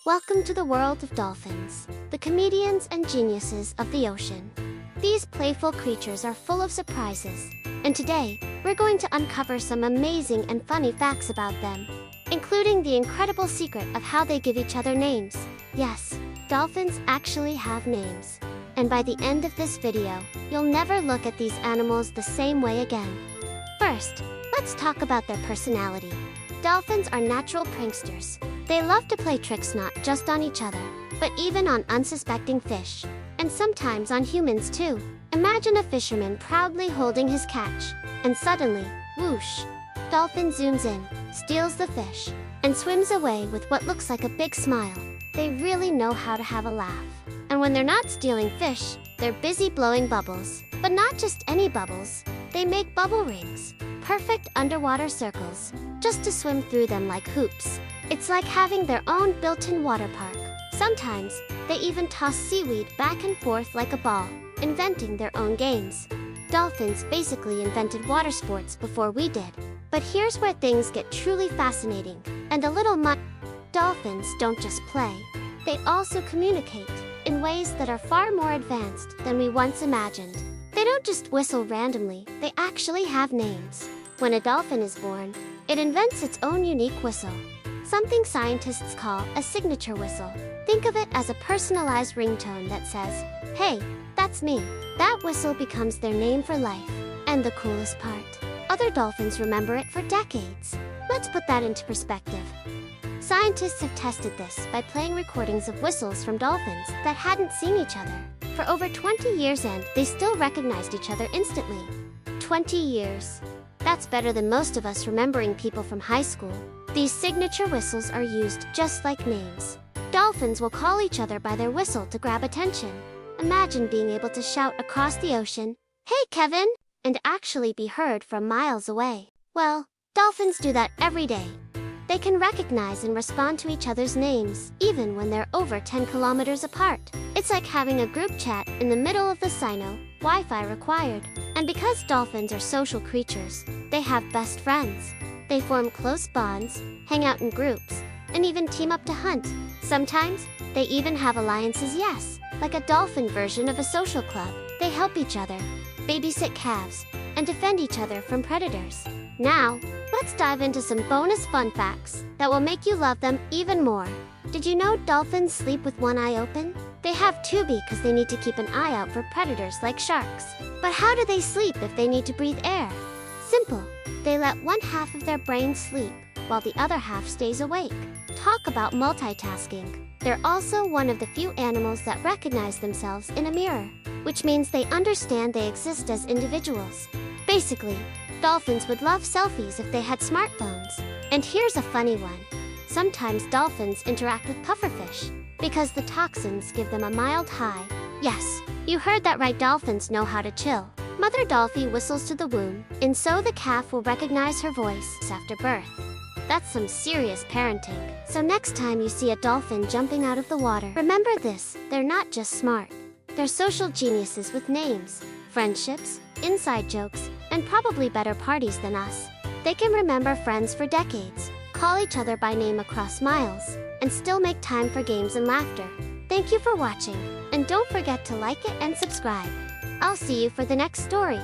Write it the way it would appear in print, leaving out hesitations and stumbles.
Welcome to the world of dolphins, the comedians and geniuses of the ocean. These playful creatures are full of surprises, and today, we're going to uncover some amazing and funny facts about them, including the incredible secret of how they give each other names. Yes, dolphins actually have names. And by the end of this video, you'll never look at these animals the same way again. First, let's talk about their personality. Dolphins are natural pranksters. They love to play tricks not just on each other, but even on unsuspecting fish, and sometimes on humans too. Imagine a fisherman proudly holding his catch, and suddenly, whoosh, dolphin zooms in, steals the fish, and swims away with what looks like a big smile. They really know how to have a laugh. And when they're not stealing fish, they're busy blowing bubbles. But not just any bubbles. They make bubble rings, perfect underwater circles, just to swim through them like hoops. It's like having their own built-in water park. Sometimes, they even toss seaweed back and forth like a ball, inventing their own games. Dolphins basically invented water sports before we did. But here's where things get truly fascinating, and a little Dolphins don't just play. They also communicate in ways that are far more advanced than we once imagined. They don't just whistle randomly, they actually have names. When a dolphin is born, it invents its own unique whistle, something scientists call a signature whistle. Think of it as a personalized ringtone that says, "Hey, that's me." That whistle becomes their name for life. And the coolest part, other dolphins remember it for decades. Let's put that into perspective. Scientists have tested this by playing recordings of whistles from dolphins that hadn't seen each other for over 20 years, and they still recognized each other instantly. 20 years. That's better than most of us remembering people from high school. These signature whistles are used just like names. Dolphins will call each other by their whistle to grab attention. Imagine being able to shout across the ocean, "Hey, Kevin!" and actually be heard from miles away. Well, dolphins do that every day. They can recognize and respond to each other's names, even when they're over 10 kilometers apart. It's like having a group chat in the middle of the Sino, Wi-Fi required. And because dolphins are social creatures, they have best friends. They form close bonds, hang out in groups, and even team up to hunt. Sometimes, they even have alliances, yes, like a dolphin version of a social club. They help each other, babysit calves, and defend each other from predators. Now, let's dive into some bonus fun facts that will make you love them even more. Did you know dolphins sleep with one eye open? They have two because they need to keep an eye out for predators like sharks. But how do they sleep if they need to breathe air? Simple. They let one half of their brain sleep, while the other half stays awake. Talk about multitasking. They're also one of the few animals that recognize themselves in a mirror, which means they understand they exist as individuals. Basically, dolphins would love selfies if they had smartphones. And here's a funny one. Sometimes dolphins interact with pufferfish because the toxins give them a mild high. Yes, you heard that right, dolphins know how to chill. Mother dolphin whistles to the womb, and so the calf will recognize her voice after birth. That's some serious parenting. So next time you see a dolphin jumping out of the water, remember this, they're not just smart. They're social geniuses with names, friendships, inside jokes, and probably better parties than us. They can remember friends for decades, call each other by name across miles, and still make time for games and laughter. Thank you for watching, and don't forget to like it and subscribe. I'll see you for the next story.